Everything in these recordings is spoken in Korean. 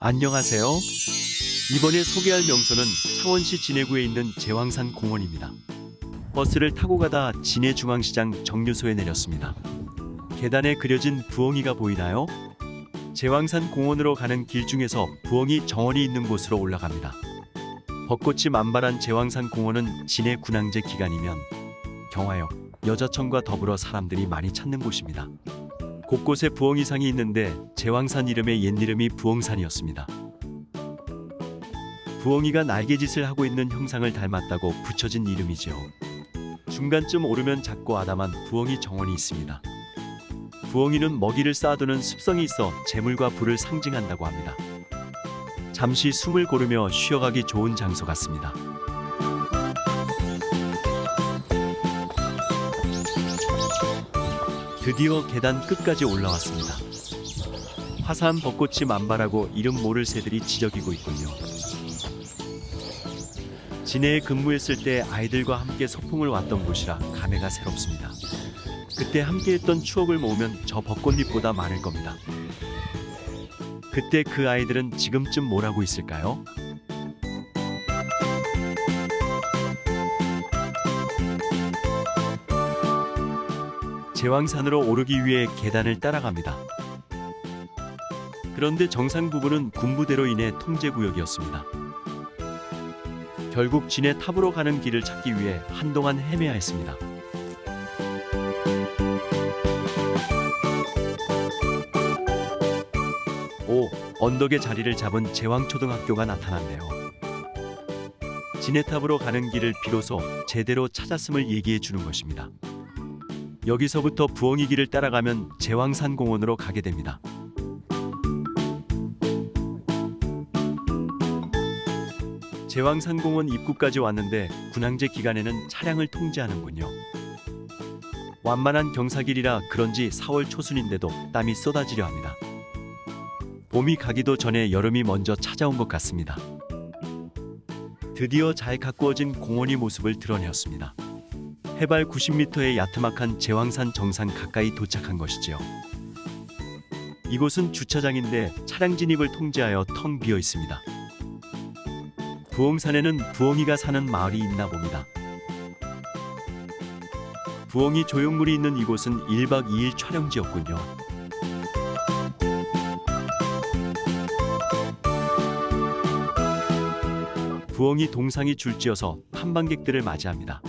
안녕하세요. 이번에 소개할 명소는 창원시 진해구에 있는 제왕산 공원입니다. 버스를 타고 가다 진해중앙시장 정류소에 내렸습니다. 계단에 그려진 부엉이가 보이나요? 제왕산 공원으로 가는 길 중에서 부엉이 정원이 있는 곳으로 올라갑니다. 벚꽃이 만발한 제왕산 공원은 진해 군항제 기간이면 경화역, 여자천과 더불어 사람들이 많이 찾는 곳입니다. 곳곳에 부엉이상이 있는데 제왕산 이름의 옛 이름이 부엉산이었습니다. 부엉이가 날개짓을 하고 있는 형상을 닮았다고 붙여진 이름이지요. 중간쯤 오르면 작고 아담한 부엉이 정원이 있습니다. 부엉이는 먹이를 쌓아두는 습성이 있어 재물과 부를 상징한다고 합니다. 잠시 숨을 고르며 쉬어가기 좋은 장소 같습니다. 드디어 계단 끝까지 올라왔습니다. 화사한 벚꽃이 만발하고 이름 모를 새들이 지저귀고 있군요. 진해에 근무했을 때 아이들과 함께 소풍을 왔던 곳이라 감회가 새롭습니다. 그때 함께했던 추억을 모으면 저 벚꽃잎보다 많을 겁니다. 그때 그 아이들은 지금쯤 뭘 하고 있을까요? 제왕산으로 오르기 위해 계단을 따라갑니다. 그런데 정상 부분은 군부대로 인해 통제구역이었습니다. 결국 진해 탑으로 가는 길을 찾기 위해 한동안 헤매야 했습니다. 언덕에 자리를 잡은 제왕초등학교가 나타났네요. 진해탑으로 가는 길을 비로소 제대로 찾았음을 얘기해 주는 것입니다. 여기서부터 부엉이 길을 따라가면 제왕산 공원으로 가게 됩니다. 제왕산 공원 입구까지 왔는데 군항제 기간에는 차량을 통제하는군요. 완만한 경사길이라 그런지 4월 초순인데도 땀이 쏟아지려 합니다. 봄이 가기도 전에 여름이 먼저 찾아온 것 같습니다. 드디어 잘 가꾸어진 공원이 모습을 드러내었습니다. 해발 90m의 야트막한 제왕산 정상 가까이 도착한 것이지요. 이곳은 주차장인데 차량 진입을 통제하여 텅 비어 있습니다. 부엉산에는 부엉이가 사는 마을이 있나 봅니다. 부엉이 조형물이 있는 이곳은 1박 2일 촬영지였군요. 부엉이 동상이 줄지어서 탐방객들을 맞이합니다.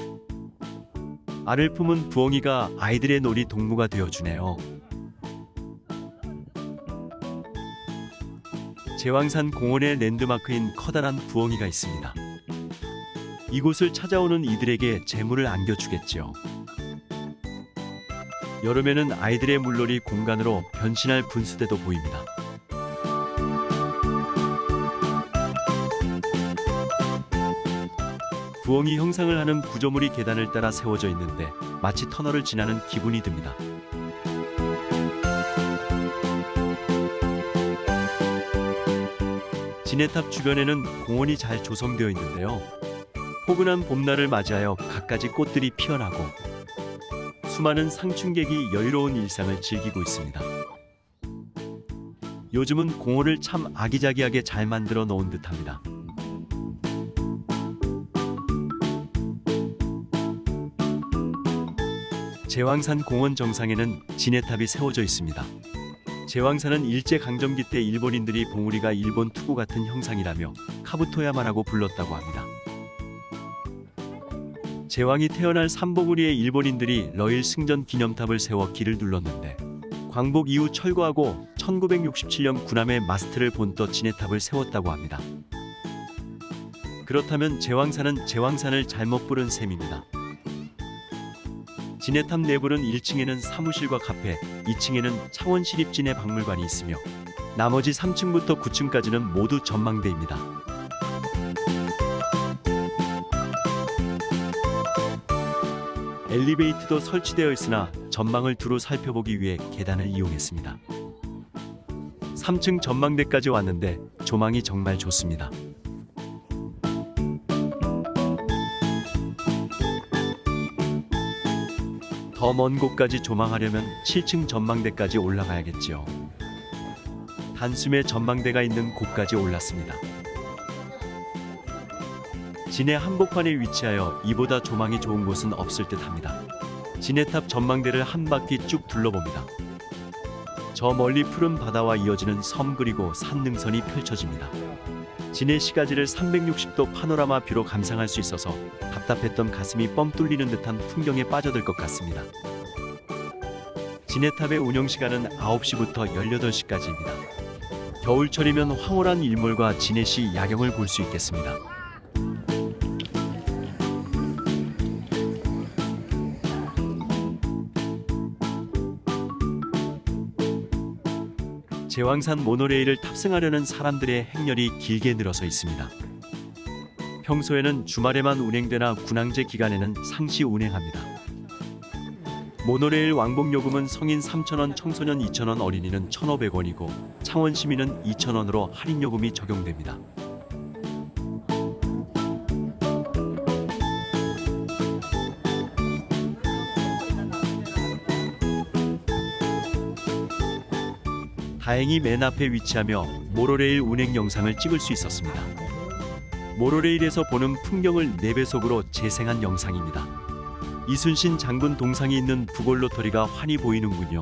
알을 품은 부엉이가 아이들의 놀이 동무가 되어주네요. 제왕산 공원의 랜드마크인 커다란 부엉이가 있습니다. 이곳을 찾아오는 이들에게 재물을 안겨주겠지요. 여름에는 아이들의 물놀이 공간으로 변신할 분수대도 보입니다. 부엉이 형상을 하는 구조물이 계단을 따라 세워져 있는데 마치 터널을 지나는 기분이 듭니다. 진해탑 주변에는 공원이 잘 조성되어 있는데요. 포근한 봄날을 맞이하여 갖가지 꽃들이 피어나고 수많은 상춘객이 여유로운 일상을 즐기고 있습니다. 요즘은 공원을 참 아기자기하게 잘 만들어 놓은 듯합니다. 제왕산 공원 정상에는 진해탑이 세워져 있습니다. 제왕산은 일제강점기 때 일본인들이 봉우리가 일본 투구 같은 형상이라며 카부토야마라고 불렀다고 합니다. 제왕이 태어날 삼봉우리에 일본인들이 러일 승전 기념탑을 세워 길을 둘렀는데 광복 이후 철거하고 1967년 군함의 마스트를 본떠 진해탑을 세웠다고 합니다. 그렇다면 제왕산은 제왕산을 잘못 부른 셈입니다. 진해탑 내부는 1층에는 사무실과 카페, 2층에는 창원시립진해박물관이 있으며 나머지 3층부터 9층까지는 모두 전망대입니다. 엘리베이터도 설치되어 있으나 전망을 두루 살펴보기 위해 계단을 이용했습니다. 3층 전망대까지 왔는데 조망이 정말 좋습니다. 더 먼 곳까지 조망하려면 7층 전망대까지 올라가야겠지요. 단숨에 전망대가 있는 곳까지 올랐습니다. 진해 한복판에 위치하여 이보다 조망이 좋은 곳은 없을 듯합니다. 진해탑 전망대를 한 바퀴 쭉 둘러봅니다. 저 멀리 푸른 바다와 이어지는 섬 그리고 산 능선이 펼쳐집니다. 진해 시가지를 360도 파노라마 뷰로 감상할 수 있어서 답답했던 가슴이 뻥 뚫리는 듯한 풍경에 빠져들 것 같습니다. 진해탑의 운영 시간은 9시부터 18시까지입니다. 겨울철이면 황홀한 일몰과 진해시 야경을 볼 수 있겠습니다. 제왕산 모노레일을 탑승하려는 사람들의 행렬이 길게 늘어서 있습니다. 평소에는 주말에만 운행되나 군항제 기간에는 상시 운행합니다. 모노레일 왕복 요금은 성인 3,000원, 청소년 2,000원, 어린이는 1,500원이고 창원 시민은 2,000원으로 할인 요금이 적용됩니다. 다행히 맨 앞에 위치하며 모노레일 운행 영상을 찍을 수 있었습니다. 모노레일에서 보는 풍경을 4배속으로 재생한 영상입니다. 이순신 장군 동상이 있는 부골로터리가 환히 보이는군요.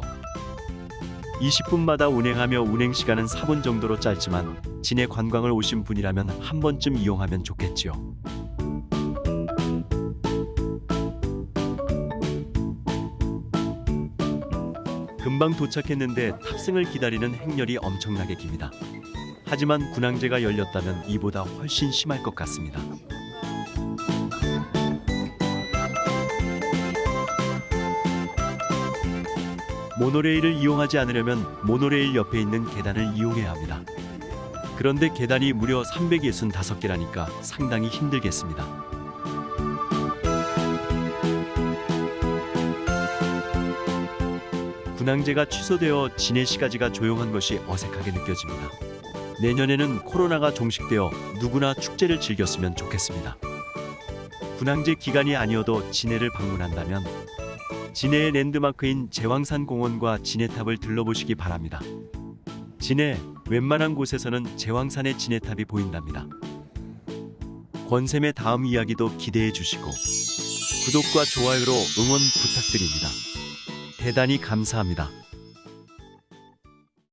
20분마다 운행하며 운행 시간은 4분 정도로 짧지만 진해 관광을 오신 분이라면 한 번쯤 이용하면 좋겠지요. 금방 도착했는데 탑승을 기다리는 행렬이 엄청나게 깁니다. 하지만 군항제가 열렸다면 이보다 훨씬 심할 것 같습니다. 모노레일을 이용하지 않으려면 모노레일 옆에 있는 계단을 이용해야 합니다. 그런데 계단이 무려 365개라니까 상당히 힘들겠습니다. 군항제가 취소되어 진해 시가지가 조용한 것이 어색하게 느껴집니다. 내년에는 코로나가 종식되어 누구나 축제를 즐겼으면 좋겠습니다. 군항제 기간이 아니어도 진해를 방문한다면 진해의 랜드마크인 제왕산 공원과 진해탑을 들러보시기 바랍니다. 진해 웬만한 곳에서는 제왕산의 진해탑이 보인답니다. 권샘의 다음 이야기도 기대해 주시고 구독과 좋아요로 응원 부탁드립니다. 대단히 감사합니다.